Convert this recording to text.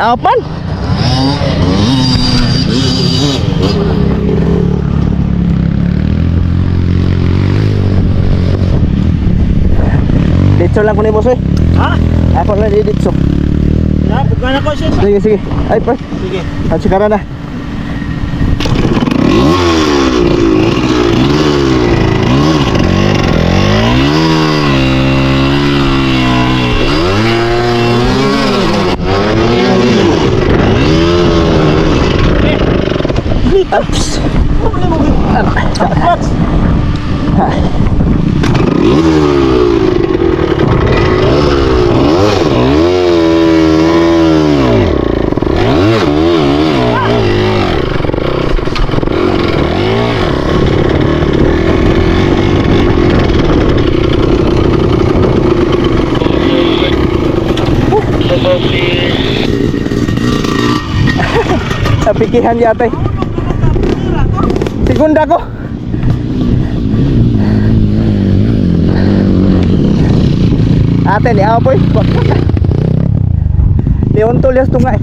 Apan. Ditso lang ko ni boss eh. Ha? Ako lang di ditso. Ya, bukan ako siya. Sige, sige. Ay, pa. Sige. At sikara na. Ups. Napikihan yata eh. Segunda ko. Ate ni apoy. Leon tulias tunga eh.